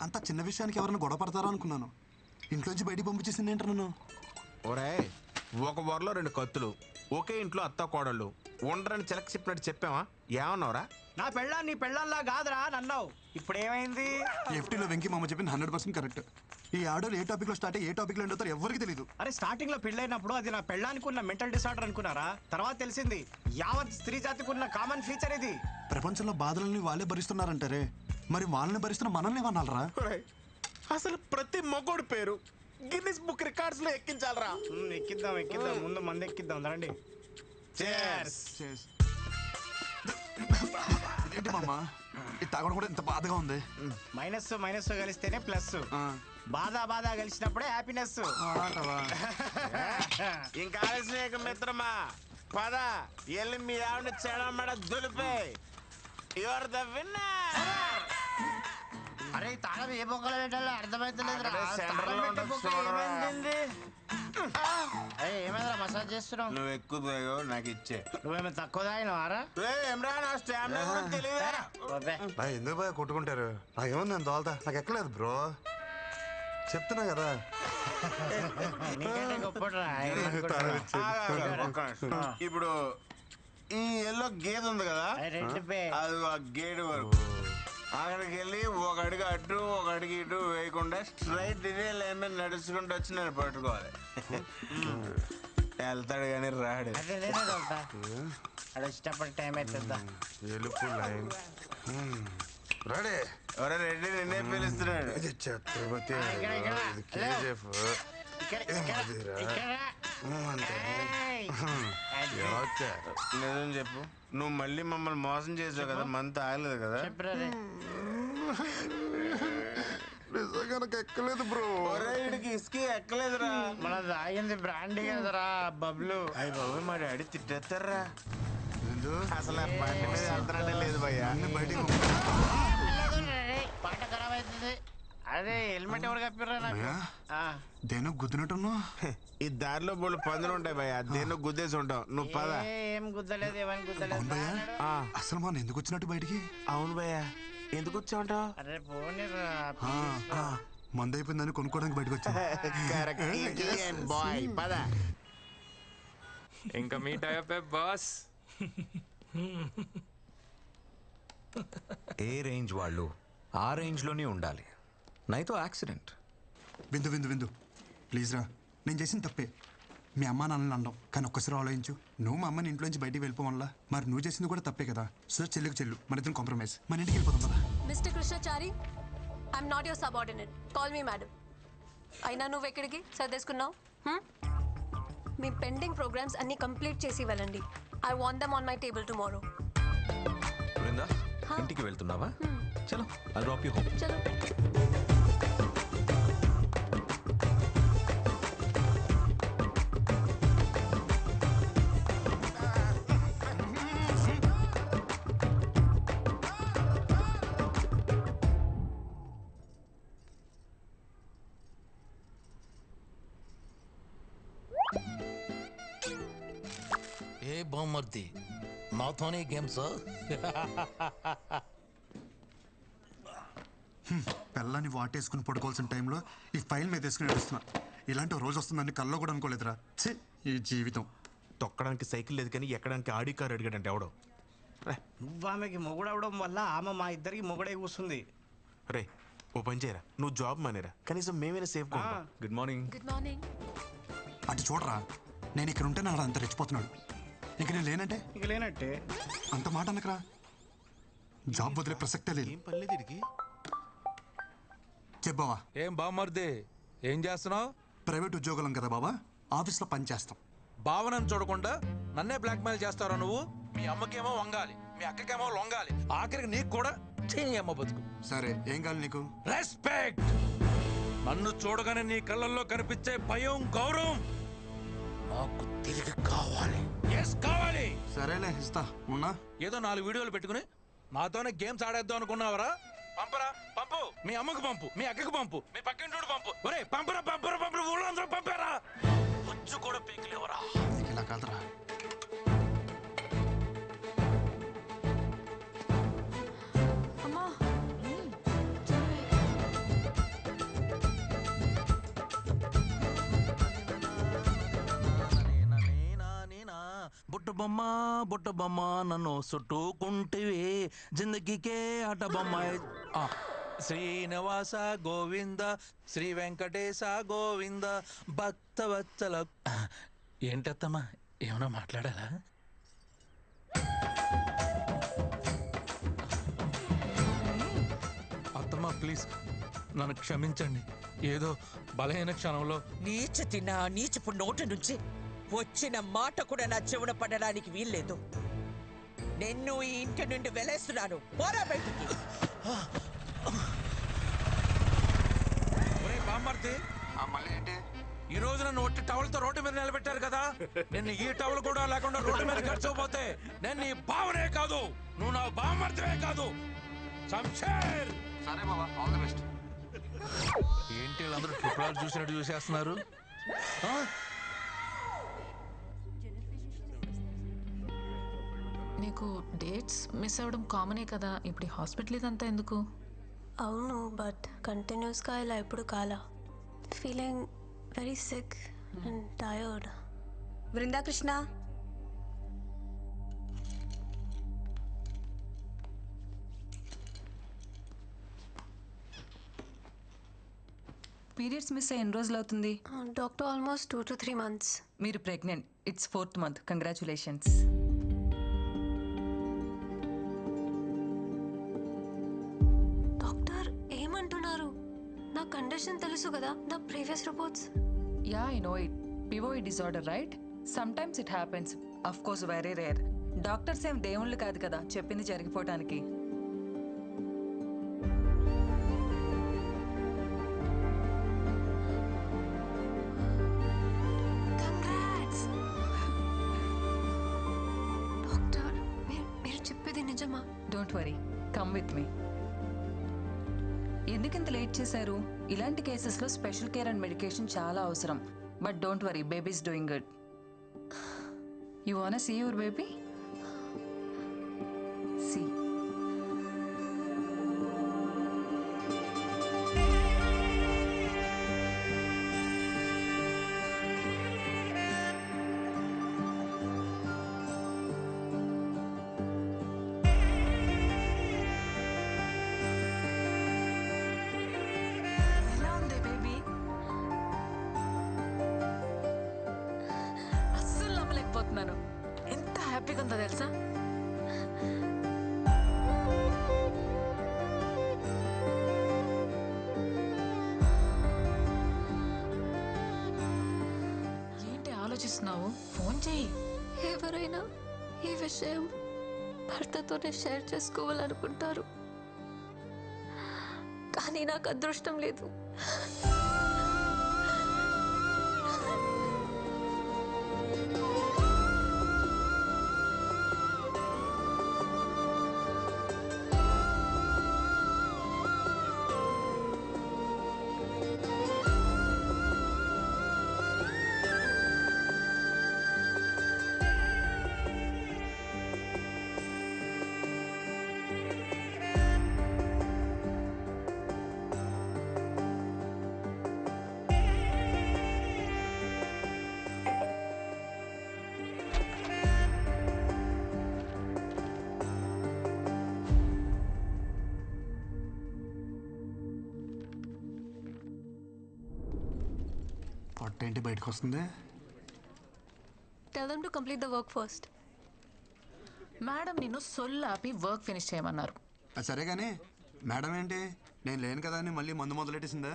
అంత చిన్న విషయానికి ఎవరైనా గొడవ పడతారా అనుకున్నాను. ఇంట్లోంచి బయటికి పంపించేసింది ఏంటి నన్ను? ఒరే, ఒక వరలో 2 కత్తులు, ఒకే ఇంట్లో అత్త కోడళ్ళు ఉండరని చిలక చెప్పినట్టు చెప్పావా? ఏమన్నావురా? నా పెళ్ళాం నీ పెళ్ళంలా కాదురా నన్నావు. ఇప్పుడు ఏమైంది? ఎఫ్టీలో వెంకీ మామ చెప్పింది 100% కరెక్ట్. ఈ ఆర్డర్ ఏ టాపిక్ లో స్టార్ట్ అయ్యి ఏ టాపిక్ లో ఎండ్ ఎవరికి తెలియదు. అరే స్టార్టింగ్ లో పెళ్ళైనప్పుడు అది నా పెళ్ళానికి ఉన్న మెంటల్ డిసార్డర్ అనుకున్నారా? తర్వాత తెలిసింది యావత్ స్త్రీ జాతికి ఉన్న కామన్ ఫీచర్ ఇది. ప్రపంచంలో బాధలని వాళ్ళే భరిస్తున్నారంటారే, మరి వాళ్ళని భరిస్తున్న మనల్ని ఏమన్నారా? అసలు ప్రతి మగోడి పేరు గిన్నిస్ బుక్ రికార్డ్స్ లో ఎక్కించాలరా. ఎక్కిద్దాం ఎక్కిద్దాం, ముందు మంది ఎక్కిద్దాం రండి. ఏంటి మామ ఇది తాగడం కూడా ఇంత బాధగా ఉంది? మైనస్ మైనస్ కలిస్తేనే ప్లస్, బాధ బాధ కలిసినప్పుడే హ్యాపీనెస్. ఇంకా ఆలస్యం మిత్రమా, పద ఎల్లి మీ ఆవిడ చెడమడ దులిపే. You're the winner. అరే తాళం ఏ బొక్కలు పెట్టాలో అర్థమైతలేదు. ఏమైనా మసాజ్ చేస్తున్నావు? నువ్వు ఎక్కువ నాకు ఇచ్చే. నువ్వేమో తక్కువ తాగినవారా? ఎందుకు బాగా కొట్టుకుంటారు? నాకేమో నేను తోలుతా, నాకు ఎక్కలేదు బ్రో, చెప్తున్నా కదా. ఇప్పుడు ఈ ఎల్లో గేదె ఉంది కదా, అది ఆ గేడు వరకు అక్కడికి వెళ్ళి ఒక అడుగు అటు ఒక అడుగు ఇటు వేయకుండా స్ట్రైట్ ఇదే లైన్ మీద నడుచుకుంటూ వచ్చి నేను పట్టుకోవాలి. వెళ్తాడు కానీ రాడు. ఇష్టపడి టైం అవుతుందా? ఎలుపు లైన్ రెడీ. ఎవరో రెడ్డి నిన్నే పిలుస్తున్నాడు. ఛత్రపతి నిజం చెప్పు, నువ్వు మళ్ళీ మమ్మల్ని మోసం చేసావు కదా, మంత్ ఆగలేదు కదా? నిజంగా నాకు ఎక్కలేదు బ్రో. వీడికి ఇసుకి ఎక్కలేదురా. మన తాగింది బ్రాండీ కదరా బబ్లు. అయ్యి బాబు మా డాడీ తిట్టేస్తారా? అసలు బండి మీద వెళ్తానంటే లేదు భయ్యా. బయటికి పాట ఖరాబ్ అవుతుంది. అదే హెల్మెట్ ఎవరు కప్పిర్రా నాకు? దేనో గుద్దినట్టున్నా. ఈ దారిలో బోళ్ళు పందులు ఉంటాయి భయ్యా, దేనో గుద్దేసి ఉంటావు. నువ్వు పద. ఏం గుద్దలేదు, ఏమని గుద్దలేదు. అసలు మన ఎందుకు వచ్చినట్టు బయటికి? అవును భయ్యా, ఎందుకు వచ్చావుంటావు? అరే పోనీరా, మందు అయిపోయిందని కొనుక్కోవడానికి బయటకు వచ్చా. బాయ్ పద. ఇంకా మీట్ అయ్యే బాస్. ఏ రేంజ్ వాళ్ళు ఆ రేంజ్లోనే ఉండాలి, నైతో యాక్సిడెంట్. విందు విందు విందు ప్లీజ్ రా, నేను చేసిన తప్పే. మీ అమ్మ నాన్నని అనడం, కానీ ఒక్కసారి ఆలోచించు. నువ్వు మా అమ్మని ఇంట్లోంచి బయటికి వెళ్ళిపోవాలా, మరి నువ్వు చేసింది కూడా తప్పే కదా. సో చెల్లికి చెల్లు, మన ఇద్దరం కాంప్రమైజ్, మన ఇంటికి వెళ్ళిపోతాం కదా. Mister Krishnachari, I'm not your subordinate, call me madam. అయినా నువ్వు ఎక్కడికి సర్దేసుకున్నావు? మీ పెండింగ్ ప్రోగ్రామ్స్ అన్ని కంప్లీట్ చేసి వెళ్ళండి. I want them on my table tomorrow. Brinda, ఇంటికి వెళ్తున్నావా? చలో, ఐల్ డ్రాప్ యు హోమ్. చలో. ఏ బామ్మర్ది, నాతోనే గేమ్స్? పిల్లని వాటేసుకుని పడుకోవాల్సిన టైంలో ఈ ఫైల్ మీద వేసుకుని నడుస్తున్నా. ఇలాంటి రోజు వస్తుందని కల్లో కూడా అనుకోలేదురా. ఛీ, ఈ జీవితం. తొక్కడానికి సైకిల్ లేదు కానీ ఎక్కడానికి ఆడి కారు అడిగాడంటే ఎవడో. నువ్వు ఆమెకి మొగుడవడం వల్ల ఆమె మా ఇద్దరికి మొగుడే కూస్తుంది. రే ఓ పని చేయరా, నువ్వు జాబ్ మానేరా, కనీసం మేమైనా safe. Good morning. Good morning. అటు చూడరా, నేను ఇక్కడ ఉంటే నాడు అంత రెచ్చిపోతున్నాడు. ఇంక నేను లేనంటే ఇక లేనట్టే. అంత మాట అనకరా, జాబ్ వదిలే ప్రసక్తే లేదు. ఏం పర్లేదు ఇడికి. చెప్పావా? ఏం బామ్మర్ది, ఏం చేస్తున్నావు? ప్రైవేట్ ఉద్యోగులం కదా బాబా, ఆఫీస్లో పని చేస్తాం. భావనను చూడకుండా నన్నే బ్లాక్మెయిల్ చేస్తారా నువ్వు? మీ అమ్మకేమో వంగాలి, మీ అక్కకేమో లొంగాలి, ఆఖరికి నీకు కూడా చేయి అమ్మ బతుకు. సరే ఏం కావాలి నీకు? రెస్పెక్ట్. నన్ను చూడగానే నీ కళ్ళల్లో కనిపించే భయం, గౌరవం నాకు తిరిగి కావాలి. ఎస్ కావాలి. సరేలే ఇస్తా, ఉన్నా. ఏదో 4 వీడియోలు పెట్టుకుని నాతోనే గేమ్స్ ఆడేద్దాం అనుకున్నావరా? పంపరా, పంపు. మీ అమ్మకు పంపు, మీ అక్కకు పంపు, మీ పక్కింటోడు పంపు. ఒరే పంపరా, పంపరా, పంపరా, ఊళ్ళో అందరూ పంపారా. వచ్చి కూడా పీకిలేవరా. ఇలా కాదురా. అమ్మా, బొమ్మ బుట్ట బొమ్మ నన్ను చుట్టుకుంటివి జిందగీకే ఆట బొమ్మ. ఆ, శ్రీనివాస గోవింద శ్రీ వెంకటేశ గోవింద భక్తవత్సల. ఏంటత్తమ్మా ఏమన్నా మాట్లాడాలా? అత్తమ్మా ప్లీజ్ నన్ను క్షమించండి. ఏదో బలహీన క్షణంలో నీచ నీచపు నోటి నుంచి వచ్చిన మాట కూడా నా చెవున పడడానికి వీల్లేదు. నిన్ను ఈ ఇంటి నుండి వెలేస్తున్నాను. పోరా బయటికి. ఒరే బామ్మర్ది, మళ్ళీ ఏంటి? ఈ రోజు నన్ను ఒట్టి టవల్తో రోడ్డు మీద నిలబెట్టారు కదా, నేను ఈ టవల్ కూడా లేకుండా రోడ్డు మీద ఖర్చుపోతే నేను నీ బావనే కాదు, నువ్వు నా బామ్మర్దివే కాదు. శంషేర్. సరే బాబా, ఆల్ ది బెస్ట్. ఏంటి వీళ్ళందరూ ట్రిపుల్ చూసినట్టు చూసేస్తున్నారు? ఆ? నీకు డేట్స్ మిస్ అవ్వడం కామనే కదా, ఇప్పుడు హాస్పిటల్ ఇదంతా ఎందుకు? అవును, బట్ కంటిన్యూస్గా ఇలా ఎప్పుడు కాలా. Feeling very sick and tired. Brindakrishna, periods miss అయ్యి ఎన్ని రోజులు అవుతుంది? Doctor almost 2 to 3 months. మీరు pregnant. It's 4th month. Congratulations. Doctor ఏమంటున్నారు? నా కండిషన్ తెలుసు కదా, నా previous reports. Yeah, I know it. పివోయిడ్ disorder, right? Sometimes it happens. Of course very rare. Doctors ఏం దేవుళ్ళు కాదు కదా చెప్పింది జరిగిపోవటానికి. Congrats doctor. మీరు చెప్పేది నిజమా? Don't worry, come with me. ఎందుకింత లేట్ చేశారు? ఇలాంటి కేసెస్లో స్పెషల్ కేర్ అండ్ మెడికేషన్ చాలా అవసరం. But don't worry, baby is doing good. You want see your baby? See. ఎలా ఉంది బేబీ? అస్సలు నమ్మలేకపోతున్నాను. ఎంత హ్యాపీగా ఉందో తెలుసా? ఏంటి ఆలోచిస్తున్నావు? ఫోన్ చేయి. ఎవరైనా ఈ విషయం భర్తతోనే షేర్ చేసుకోవాలనుకుంటారు, కానీ నాకు అదృష్టం లేదు. పొట్ట ఏంటి బయటకు వస్తుంది? Tell them to complete the work first. Madam నిన్ను సొల్లాపి వర్క్ ఫినిష్ చేయమన్నారు. అది సరే కానీ మేడం ఏంటి నేను లేను కదా అని మళ్ళీ మందు మొదలెట్టేసిందా?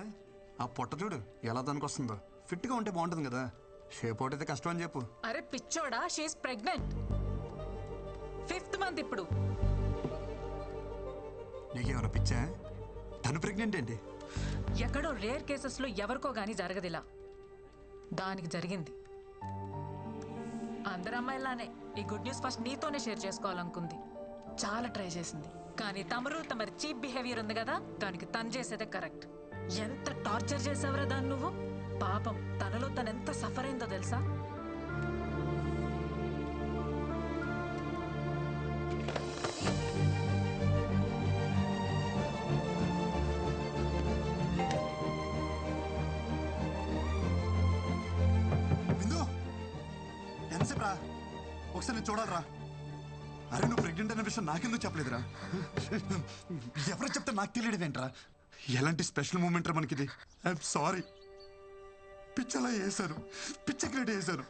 ఆ పొట్ట చూడు ఎలా దానికి వస్తుందో. ఫిట్గా ఉంటే బాగుంటుంది కదా, షేప్ అవుట్ అయితే కష్టం అని చెప్పు. అరే పిచ్చోడా, షీఈస్ ప్రెగ్నెంట్. 5th month ఇప్పుడు. నీకేమైనా పిచ్చా? తను ప్రెగ్నెంట్ ఏంటి? ఎక్కడో రేర్ కేసెస్లో ఎవరికో గానీ జరగదిలా, దానికి జరిగింది. అందరు అమ్మాయిలానే ఈ గుడ్ న్యూస్ ఫస్ట్ నీతోనే షేర్ చేసుకోవాలనుకుంది. చాలా ట్రై చేసింది, కానీ తమరి చీప్ బిహేవియర్ ఉంది కదా, దానికి తను చేసేదే కరెక్ట్. ఎంత టార్చర్ చేసావురా దాన్ని నువ్వు. పాపం తనలో తను ఎంత సఫర్ అయిందో తెలుసా? ఒకసారి నేను చూడాలరా. అరే నువ్వు ప్రెగ్నెంట్ అనే విషయం నాకెందుకు చెప్పలేదురా? ఎవరు చెప్తే నాకు తెలియడేంట్రా? ఎలాంటి స్పెషల్ మూమెంట్ రా మనకిది. I'm sorry. పిచ్చలా వేశాను, పిచ్చ క్రియేట్ చేశాను.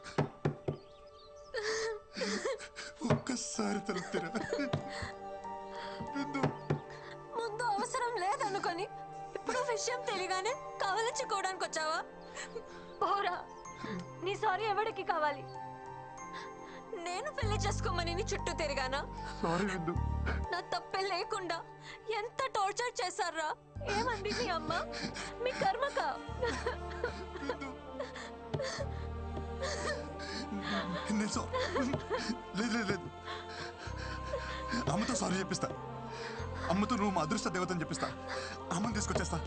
ఒక్కసారి తలుపుతారా? ముందు అవసరం లేదనుకొని ఇప్పుడు విషయం తెలియగానే కవలించుకోవడానికి వచ్చావా? పోరా, నీ సారీ ఎవరికి కావాలి? నేను పెళ్లి చేసుకోమని నీ చుట్టూ తిరిగానా? నా తప్పే లేకుండా ఎంత టార్చర్ చేశారా? ఏమంది మీ అమ్మ? మీ కర్మక. లేదు, అమ్మతో సారీ చెప్పిస్తా. అమ్మతో నువ్వు మా అదృష్ట దేవతని చెప్పిస్తా. అమ్మని తీసుకొచ్చేస్తా.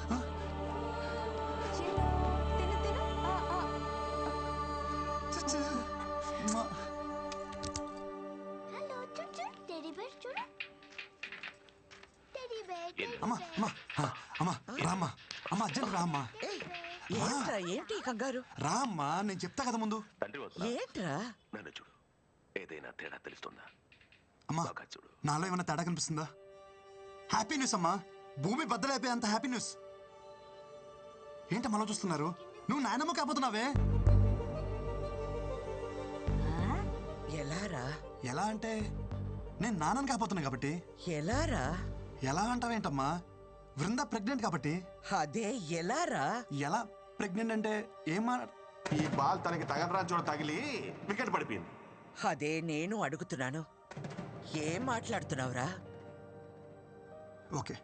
అమ్మా అమ్మా అమ్మా రామ్మా. అమ్మా అర్జెంట్ రామ్మా. ఏంట్రా ఏంటి కంగారు? రామ్మా, నేను చెప్తా కదా ముందు. ఏంట్రా? నన్ను చూడు, ఏదైనా తేడా తెలుస్తుందా? అమ్మా చూడు, నాలో ఏమైనా తేడా కనిపిస్తుందా? హ్యాపీ న్యూస్ అమ్మా, భూమి బద్దలైపోయే అంత హ్యాపీ న్యూస్. ఏంటమ్మా అలా చూస్తున్నారు? నువ్వు నాయనమ్మ కాబోతున్నావే. ఎలారా? ఎలా అంటే నేను నాన్నని కాబోతున్నా కాబట్టి. ఎలారా? ఎలా అంటావేంటమ్మా? వృంద ప్రెగ్నెంట్ కాబట్టి. అదే ఎలారా? ఎలా ప్రెగ్నెంట్ అంటే ఏమా? ఈ బాల్ తనకి తగలరా చూడ తగిలి వికెట్ పడిపోయింది. అదే నేను అడుగుతున్నాను. ఏం మాట్లాడుతున్నావురా? ఓకే,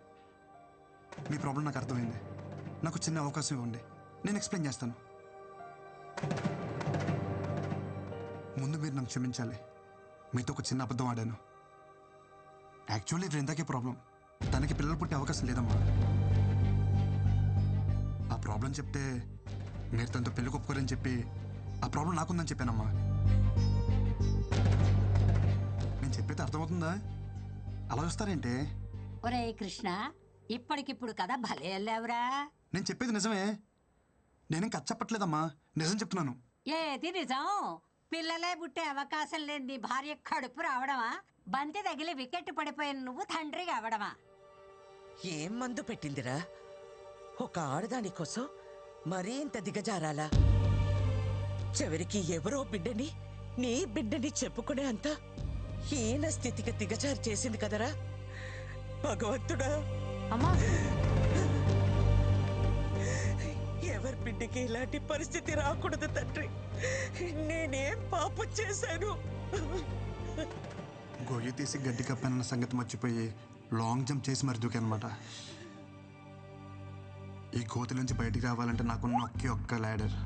మీ ప్రాబ్లం నాకు అర్థమైంది. నాకు చిన్న అవకాశం ఇవ్వండి, నేను ఎక్స్ప్లెయిన్ చేస్తాను. ముందు మీరు నన్ను క్షమించాలి. మీతో ఒక చిన్న అబద్ధం ఆడాను. యాక్చువల్లీ వృందాకే ప్రాబ్లం. తనకి పిల్లలు పుట్టే అవకాశం లేదమ్మా. ఆ ప్రాబ్లం చెప్తే మీరు తనతో పెళ్లి ఒప్పుకోరని చెప్పి ఆ ప్రాబ్లం నాకుందని చెప్పానమ్మా. నేను చెప్పేది అర్థమవుతుందా? అలా చూస్తారేంటే? ఒరే కృష్ణ, ఇప్పటికిప్పుడు కదా భలే వెళ్ళావురా. నేను చెప్పేది నిజమే. నేనేం కథ చెప్పట్లేదమ్మా, నిజం చెప్తున్నాను. ఏది నిజం? పిల్లలే పుట్టే అవకాశం లేని నీ భార్య కడుపు రావడమా? బంతి తగిలి వికెట్ పడిపోయిన నువ్వు తండ్రి అవడమా? ఏం మందు పెట్టిందిరా? ఒక ఆడదాని కోసం మరీ ఇంత దిగజారాలా? చివరికి ఎవరో బిడ్డని నీ బిడ్డని చెప్పుకునే అంత హీన స్థితికి దిగజారి చేసింది కదరా భగవంతుడా. అమ్మా, ఎవరి బిడ్డకి ఇలాంటి పరిస్థితి రాకూడదు తండ్రి. నేనేం పాపం చేశాను? గొయ్యి తీసి గడ్డి కప్పానన్న సంగతి మర్చిపోయి లాంగ్ జంప్ చేసి మరి దూకానమాట. ఈ కోతి నుంచి బయటికి రావాలంటే నాకున్న ఒకే ఒక్క ల్యాడర్.